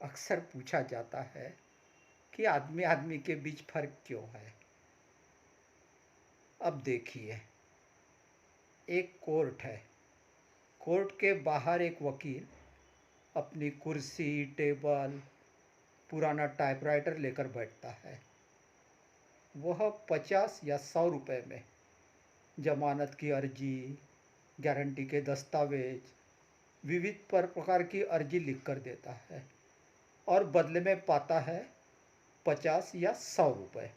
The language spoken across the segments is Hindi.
अक्सर पूछा जाता है कि आदमी आदमी के बीच फर्क क्यों है। अब देखिए, एक कोर्ट है। कोर्ट के बाहर एक वकील अपनी कुर्सी, टेबल, पुराना टाइपराइटर लेकर बैठता है। वह 50 या 100 रुपए में जमानत की अर्जी, गारंटी के दस्तावेज, विविध प्रकार की अर्जी लिख कर देता है और बदले में पाता है 50 या 100 रुपए।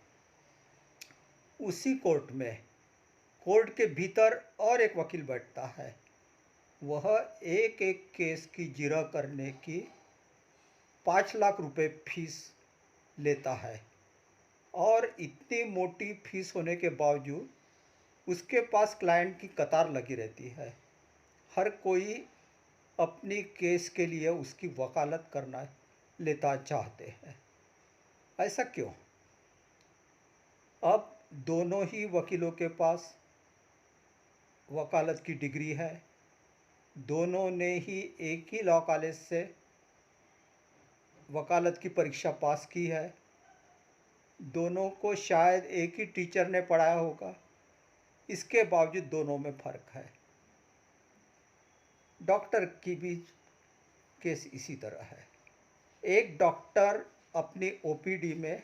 उसी कोर्ट में, कोर्ट के भीतर और एक वकील बैठता है। वह एक एक केस की जिरह करने की 5 लाख रुपए फीस लेता है और इतनी मोटी फीस होने के बावजूद उसके पास क्लाइंट की कतार लगी रहती है। हर कोई अपनी केस के लिए उसकी वकालत करना लेता चाहते हैं। ऐसा क्यों? अब दोनों ही वकीलों के पास वकालत की डिग्री है। दोनों ने ही एक ही लॉ कॉलेज से वकालत की परीक्षा पास की है। दोनों को शायद एक ही टीचर ने पढ़ाया होगा। इसके बावजूद दोनों में फ़र्क है। डॉक्टर की भी केस इसी तरह है। एक डॉक्टर अपनी ओपीडी में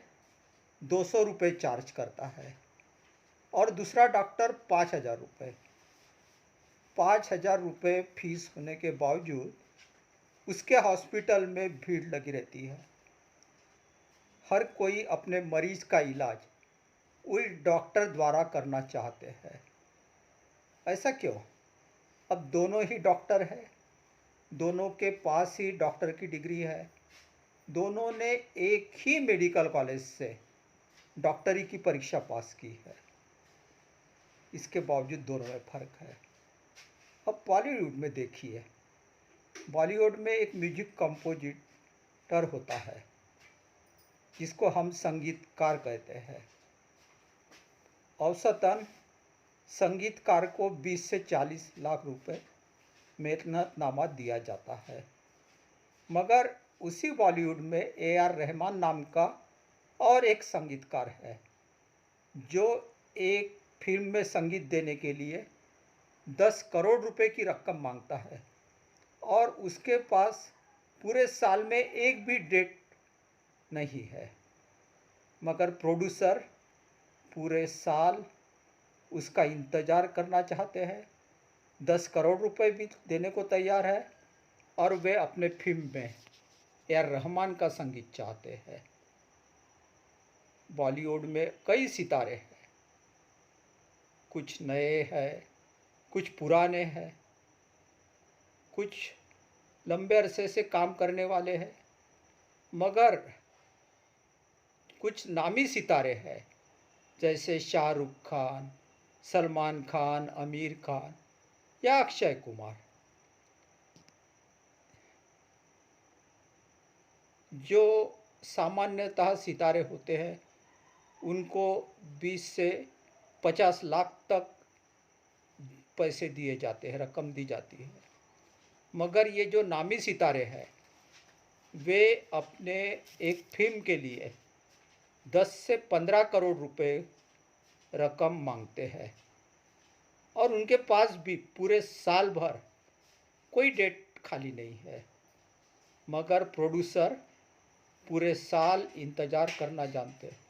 200 रुपये चार्ज करता है और दूसरा डॉक्टर 5,000 रुपये। 5,000 रुपये फीस होने के बावजूद उसके हॉस्पिटल में भीड़ लगी रहती है। हर कोई अपने मरीज का इलाज उस डॉक्टर द्वारा करना चाहते हैं। ऐसा क्यों? अब दोनों ही डॉक्टर हैं, दोनों के पास ही डॉक्टर की डिग्री है, दोनों ने एक ही मेडिकल कॉलेज से डॉक्टरी की परीक्षा पास की है। इसके बावजूद दोनों में फ़र्क है। अब बॉलीवुड में देखिए, बॉलीवुड में एक म्यूजिक कंपोजिटर होता है जिसको हम संगीतकार कहते हैं। औसतन संगीतकार को 20 से 40 लाख रुपए मेहनतनामा दिया जाता है। मगर उसी बॉलीवुड में AR रहमान नाम का और एक संगीतकार है जो एक फिल्म में संगीत देने के लिए 10 करोड़ रुपए की रकम मांगता है और उसके पास पूरे साल में एक भी डेट नहीं है। मगर प्रोड्यूसर पूरे साल उसका इंतज़ार करना चाहते हैं, 10 करोड़ रुपए भी देने को तैयार है और वे अपने फिल्म में AR रहमान का संगीत चाहते हैं। बॉलीवुड में कई सितारे हैं, कुछ नए हैं, कुछ पुराने हैं, कुछ लंबे अरसे से काम करने वाले हैं, मगर कुछ नामी सितारे हैं जैसे शाहरुख खान, सलमान खान, आमिर खान या अक्षय कुमार, जो सामान्यतः सितारे होते हैं उनको 20 से 50 लाख तक पैसे दिए जाते हैं, रकम दी जाती है। मगर ये जो नामी सितारे हैं वे अपने एक फिल्म के लिए 10 से 15 करोड़ रुपए रकम मांगते हैं और उनके पास भी पूरे साल भर कोई डेट खाली नहीं है। मगर प्रोड्यूसर पूरे साल इंतज़ार करना जानते हैं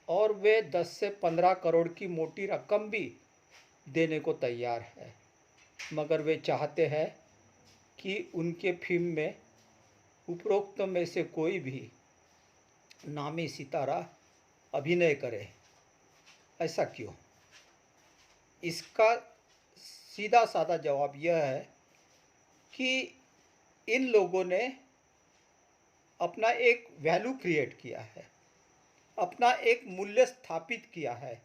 और वे 10 से 15 करोड़ की मोटी रकम भी देने को तैयार है। मगर वे चाहते हैं कि उनके फिल्म में उपरोक्त में से कोई भी नामी सितारा अभिनय करे। ऐसा क्यों? इसका सीधा साधा जवाब यह है कि इन लोगों ने अपना एक वैल्यू क्रिएट किया है, अपना एक मूल्य स्थापित किया है।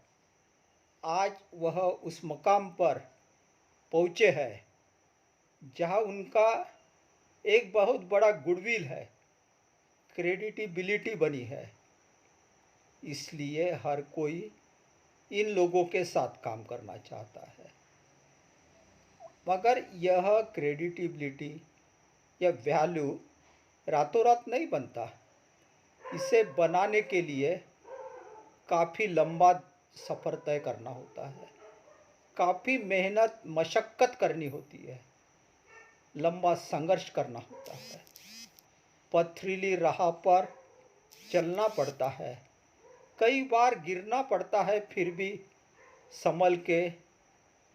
आज वह उस मकाम पर पहुँचे हैं जहाँ उनका एक बहुत बड़ा गुडविल है, क्रेडिटिबिलिटी बनी है। इसलिए हर कोई इन लोगों के साथ काम करना चाहता है। मगर यह क्रेडिटिबिलिटी या वैल्यू रातों रात नहीं बनता। इसे बनाने के लिए काफ़ी लंबा सफ़र तय करना होता है, काफ़ी मेहनत मशक्क़त करनी होती है, लंबा संघर्ष करना होता है, पथरीली राह पर चलना पड़ता है, कई बार गिरना पड़ता है, फिर भी संभल के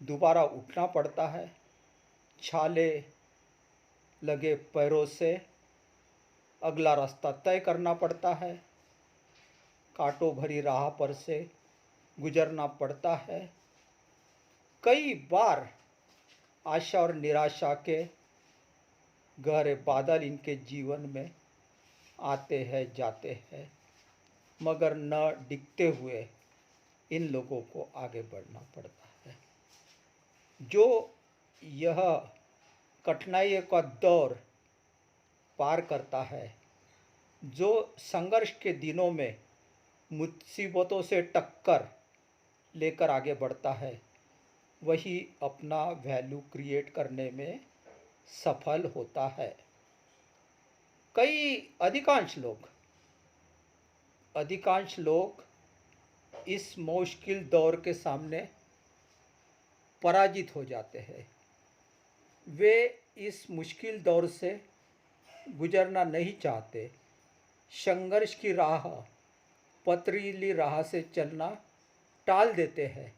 दोबारा उठना पड़ता है। छाले लगे पैरों से अगला रास्ता तय करना पड़ता है, कांटों भरी राह पर से गुजरना पड़ता है। कई बार आशा और निराशा के गहरे बादल इनके जीवन में आते हैं जाते हैं, मगर न डिगते हुए इन लोगों को आगे बढ़ना पड़ता है। जो यह कठिनाइयों का दौर पार करता है, जो संघर्ष के दिनों में मुसीबतों से टक्कर लेकर आगे बढ़ता है, वही अपना वैल्यू क्रिएट करने में सफल होता है। अधिकांश लोग इस मुश्किल दौर के सामने पराजित हो जाते हैं। वे इस मुश्किल दौर से गुजरना नहीं चाहते, संघर्ष की राह, पथरीली राह से चलना टाल देते हैं।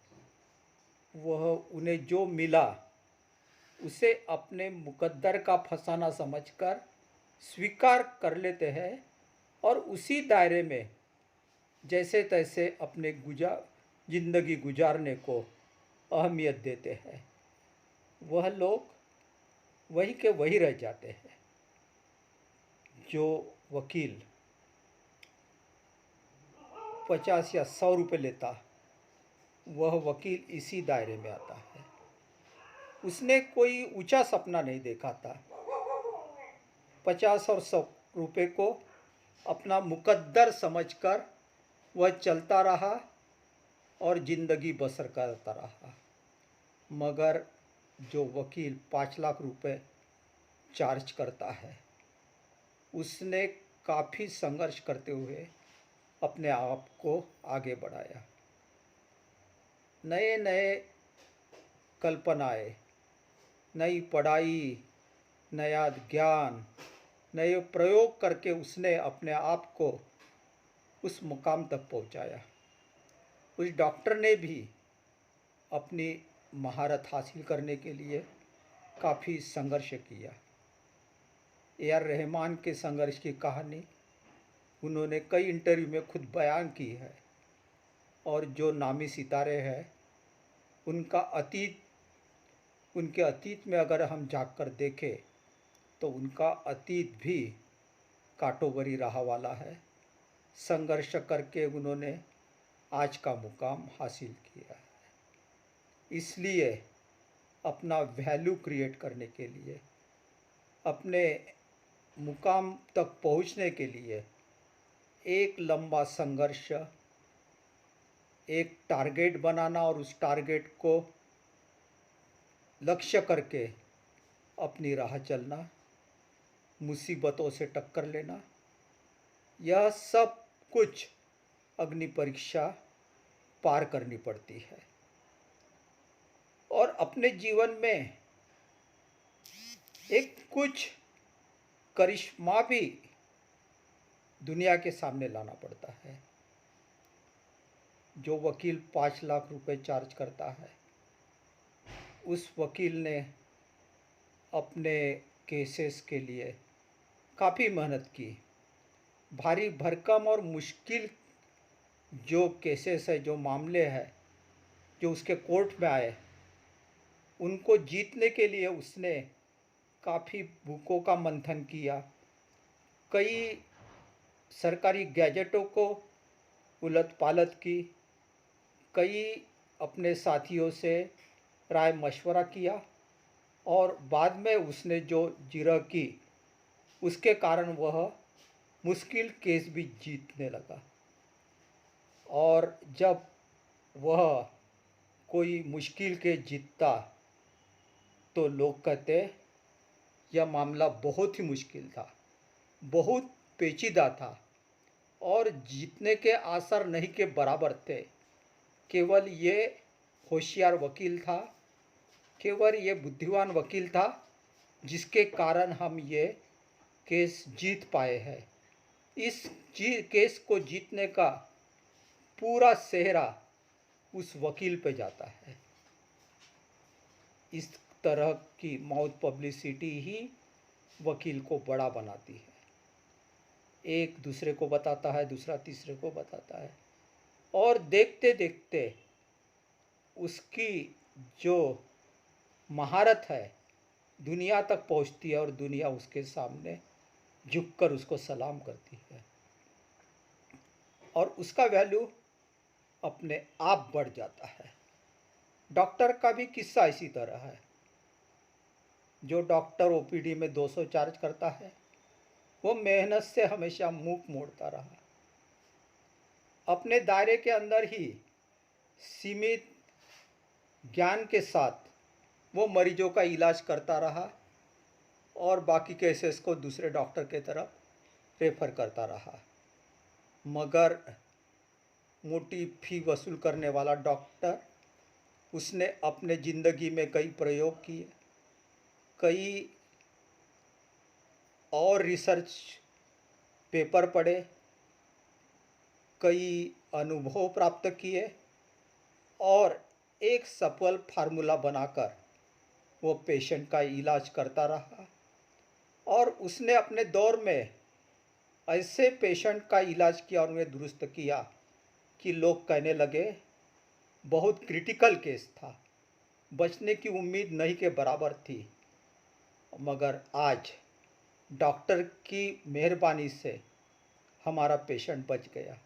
वह उन्हें जो मिला उसे अपने मुकद्दर का फसाना समझकर स्वीकार कर लेते हैं और उसी दायरे में जैसे तैसे अपने ज़िंदगी गुजारने को अहमियत देते हैं। वह लोग वही के वही रह जाते हैं। जो वकील 50 या 100 रुपये लेता, वह वकील इसी दायरे में आता है। उसने कोई ऊंचा सपना नहीं देखा था। 50 और 100 रुपये को अपना मुकद्दर समझकर वह चलता रहा और ज़िंदगी बसर करता रहा। मगर जो वकील 5 लाख रुपए चार्ज करता है, उसने काफ़ी संघर्ष करते हुए अपने आप को आगे बढ़ाया। नए नए कल्पनाएं, नई पढ़ाई, नया ज्ञान, नए प्रयोग करके उसने अपने आप को उस मुकाम तक पहुंचाया। उस डॉक्टर ने भी अपनी महारत हासिल करने के लिए काफ़ी संघर्ष किया। ए आर रहमान के संघर्ष की कहानी उन्होंने कई इंटरव्यू में खुद बयान की है। और जो नामी सितारे हैं, उनके अतीत में अगर हम जाकर देखें तो उनका अतीत भी कांटों भरी राह वाला है। संघर्ष करके उन्होंने आज का मुकाम हासिल किया है। इसलिए अपना वैल्यू क्रिएट करने के लिए, अपने मुकाम तक पहुंचने के लिए एक लंबा संघर्ष, एक टारगेट बनाना और उस टारगेट को लक्ष्य करके अपनी राह चलना, मुसीबतों से टक्कर लेना, यह सब कुछ अग्नि परीक्षा पार करनी पड़ती है। और अपने जीवन में एक कुछ करिश्मा भी दुनिया के सामने लाना पड़ता है। जो वकील 5 लाख रुपए चार्ज करता है, उस वकील ने अपने केसेस के लिए काफ़ी मेहनत की। भारी भरकम और मुश्किल जो केसेस है, जो मामले हैं, जो उसके कोर्ट में आए, उनको जीतने के लिए उसने काफ़ी बुकों का मंथन किया, कई सरकारी गैजेटों को उलट पालट की, कई अपने साथियों से राय मशवरा किया और बाद में उसने जो जिरह की, उसके कारण वह मुश्किल केस भी जीतने लगा। और जब वह कोई मुश्किल केस जीतता तो लोग कहते यह मामला बहुत ही मुश्किल था, बहुत पेचीदा था और जीतने के आसार नहीं के बराबर थे। केवल ये होशियार वकील था, केवल ये बुद्धिमान वकील था जिसके कारण हम ये केस जीत पाए हैं। इस केस को जीतने का पूरा सेहरा उस वकील पे जाता है। इस तरह की माउथ पब्लिसिटी ही वकील को बड़ा बनाती है। एक दूसरे को बताता है, दूसरा तीसरे को बताता है और देखते देखते उसकी जो महारत है दुनिया तक पहुंचती है और दुनिया उसके सामने झुककर उसको सलाम करती है और उसका वैल्यू अपने आप बढ़ जाता है। डॉक्टर का भी किस्सा इसी तरह है। जो डॉक्टर ओपीडी में 200 चार्ज करता है वो मेहनत से हमेशा मुंह मोड़ता रहा, अपने दायरे के अंदर ही सीमित ज्ञान के साथ वो मरीजों का इलाज करता रहा और बाकी केसेस को दूसरे डॉक्टर के तरफ रेफर करता रहा। मगर मोटी फी वसूल करने वाला डॉक्टर, उसने अपने ज़िंदगी में कई प्रयोग किए, कई और रिसर्च पेपर पढ़े, कई अनुभव प्राप्त किए और एक सफल फार्मूला बनाकर वो पेशेंट का इलाज करता रहा। और उसने अपने दौर में ऐसे पेशेंट का इलाज किया और उन्हें दुरुस्त किया कि लोग कहने लगे बहुत क्रिटिकल केस था, बचने की उम्मीद नहीं के बराबर थी। मगर आज डॉक्टर की मेहरबानी से हमारा पेशेंट बच गया।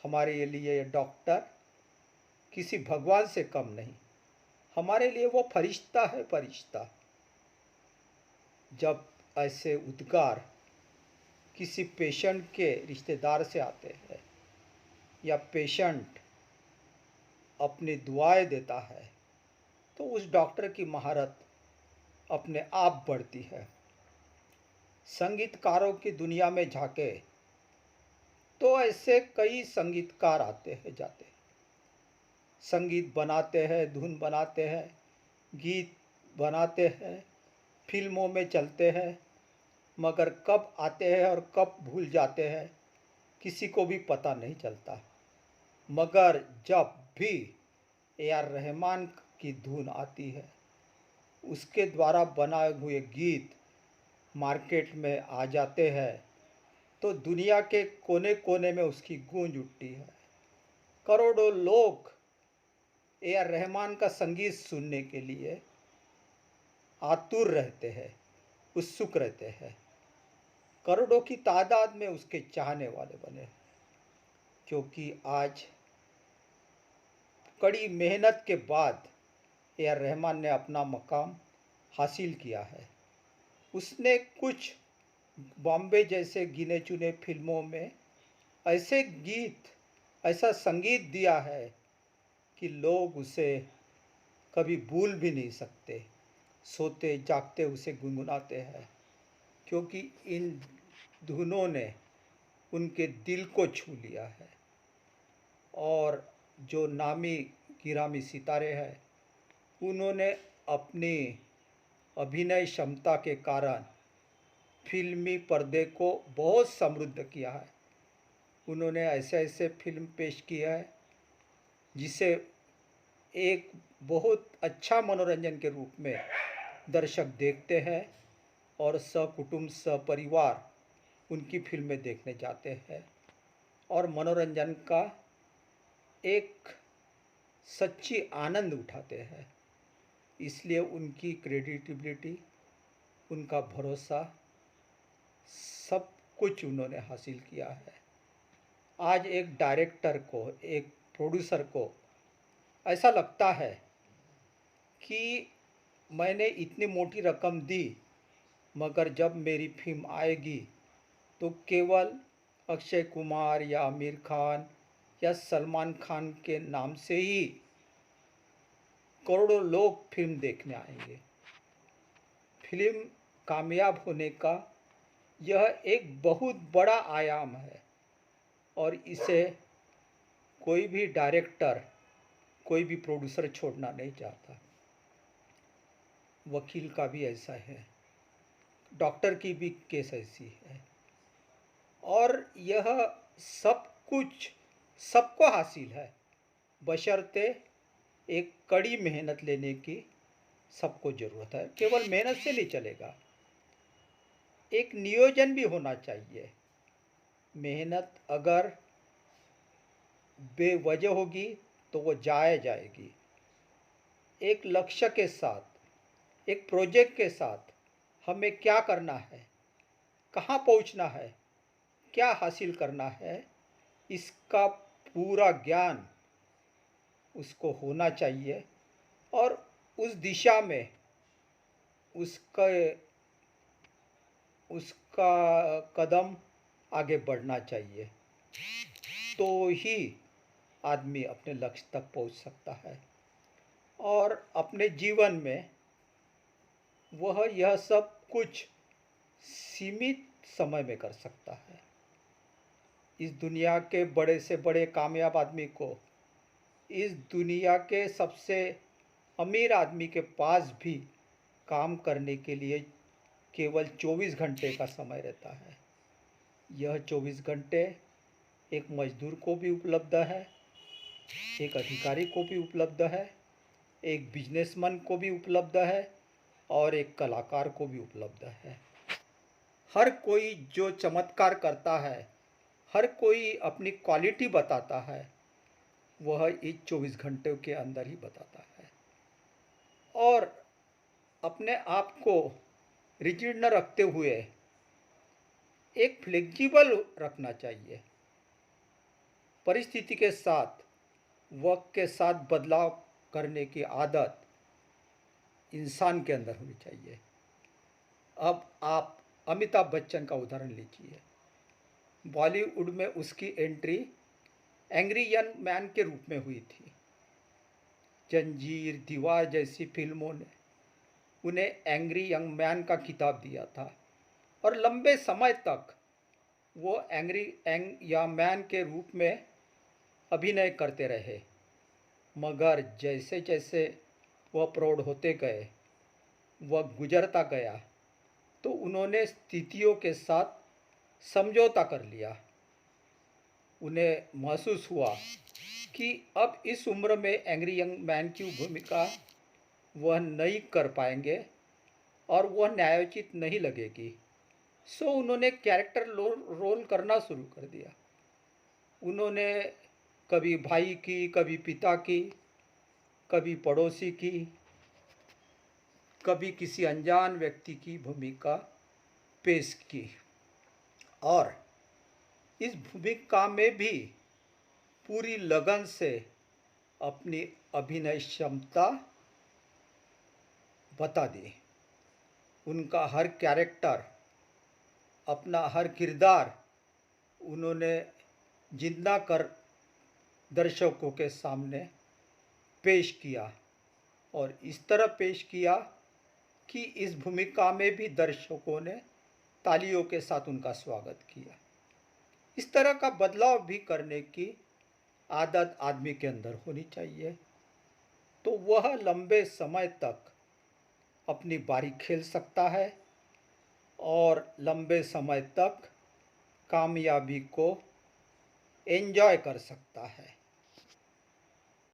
हमारे लिए ये डॉक्टर किसी भगवान से कम नहीं, हमारे लिए वो फरिश्ता है, फरिश्ता। जब ऐसे उद्गार किसी पेशेंट के रिश्तेदार से आते हैं या पेशेंट अपनी दुआएं देता है तो उस डॉक्टर की महारत अपने आप बढ़ती है। संगीतकारों की दुनिया में झांके तो ऐसे कई संगीतकार आते हैं जाते हैं, संगीत बनाते हैं, धुन बनाते हैं, गीत बनाते हैं, फिल्मों में चलते हैं, मगर कब आते हैं और कब भूल जाते हैं किसी को भी पता नहीं चलता। मगर जब भी ए.आर. रहमान की धुन आती है, उसके द्वारा बनाए हुए गीत मार्केट में आ जाते हैं तो दुनिया के कोने कोने में उसकी गूंज उठती है। करोड़ों लोग ए.आर. रहमान का संगीत सुनने के लिए आतुर रहते हैं, उत्सुक रहते हैं। करोड़ों की तादाद में उसके चाहने वाले बने हैं, क्योंकि आज कड़ी मेहनत के बाद ए.आर. रहमान ने अपना मकाम हासिल किया है। उसने कुछ बॉम्बे जैसे गिने चुने फिल्मों में ऐसे गीत, ऐसा संगीत दिया है कि लोग उसे कभी भूल भी नहीं सकते, सोते जागते उसे गुनगुनाते हैं, क्योंकि इन धुनों ने उनके दिल को छू लिया है। और जो नामी गिरामी सितारे हैं, उन्होंने अपनी अभिनय क्षमता के कारण फिल्मी पर्दे को बहुत समृद्ध किया है। उन्होंने ऐसे ऐसे फिल्म पेश किया है जिसे एक बहुत अच्छा मनोरंजन के रूप में दर्शक देखते हैं और सकुटुंब सपरिवार उनकी फिल्में देखने जाते हैं और मनोरंजन का एक सच्ची आनंद उठाते हैं। इसलिए उनकी क्रेडिबिलिटी, उनका भरोसा, सब कुछ उन्होंने हासिल किया है। आज एक डायरेक्टर को, एक प्रोड्यूसर को ऐसा लगता है कि मैंने इतनी मोटी रकम दी, मगर जब मेरी फिल्म आएगी तो केवल अक्षय कुमार या आमिर खान या सलमान खान के नाम से ही करोड़ों लोग फिल्म देखने आएंगे। फिल्म कामयाब होने का यह एक बहुत बड़ा आयाम है और इसे कोई भी डायरेक्टर, कोई भी प्रोड्यूसर छोड़ना नहीं चाहता। वकील का भी ऐसा है, डॉक्टर की भी केस ऐसी है, और यह सब कुछ सबको हासिल है बशर्ते एक कड़ी मेहनत लेने की सबको ज़रूरत है। केवल मेहनत से नहीं चलेगा, एक नियोजन भी होना चाहिए। मेहनत अगर बेवजह होगी तो वो जाए जाएगी। एक लक्ष्य के साथ, एक प्रोजेक्ट के साथ हमें क्या करना है, कहाँ पहुँचना है, क्या हासिल करना है, इसका पूरा ज्ञान उसको होना चाहिए और उस दिशा में उसका उसका कदम आगे बढ़ना चाहिए, तो ही आदमी अपने लक्ष्य तक पहुंच सकता है और अपने जीवन में वह यह सब कुछ सीमित समय में कर सकता है। इस दुनिया के बड़े से बड़े कामयाब आदमी को इस दुनिया के सबसे अमीर आदमी के पास भी काम करने के लिए केवल 24 घंटे का समय रहता है। यह 24 घंटे एक मजदूर को भी उपलब्ध है, एक अधिकारी को भी उपलब्ध है, एक बिजनेसमैन को भी उपलब्ध है और एक कलाकार को भी उपलब्ध है। हर कोई जो चमत्कार करता है, हर कोई अपनी क्वालिटी बताता है, वह इस 24 घंटे के अंदर ही बताता है। और अपने आप को रिजिड न रखते हुए एक फ्लेक्सिबल रखना चाहिए। परिस्थिति के साथ, वक्त के साथ बदलाव करने की आदत इंसान के अंदर होनी चाहिए। अब आप अमिताभ बच्चन का उदाहरण लीजिए। बॉलीवुड में उसकी एंट्री एंग्री यंग मैन के रूप में हुई थी। जंजीर, दीवार जैसी फिल्मों ने उन्हें एंग्री यंग मैन का खिताब दिया था और लंबे समय तक वो एंग्री यंग मैन के रूप में अभिनय करते रहे। मगर जैसे जैसे वह प्रौढ़ होते गए, वह गुजरता गया, तो उन्होंने स्थितियों के साथ समझौता कर लिया। उन्हें महसूस हुआ कि अब इस उम्र में एंग्री यंग मैन की भूमिका वह नहीं कर पाएंगे और वह न्यायोचित नहीं लगेगी। सो उन्होंने कैरेक्टर रोल करना शुरू कर दिया। उन्होंने कभी भाई की, कभी पिता की, कभी पड़ोसी की, कभी किसी अनजान व्यक्ति की भूमिका पेश की और इस भूमिका में भी पूरी लगन से अपनी अभिनय क्षमता बता दी। उनका हर कैरेक्टर, अपना हर किरदार उन्होंने जिंदा कर दर्शकों के सामने पेश किया और इस तरह पेश किया कि इस भूमिका में भी दर्शकों ने तालियों के साथ उनका स्वागत किया। इस तरह का बदलाव भी करने की आदत आदमी के अंदर होनी चाहिए, तो वह लंबे समय तक अपनी बारी खेल सकता है और लंबे समय तक कामयाबी को एंजॉय कर सकता है।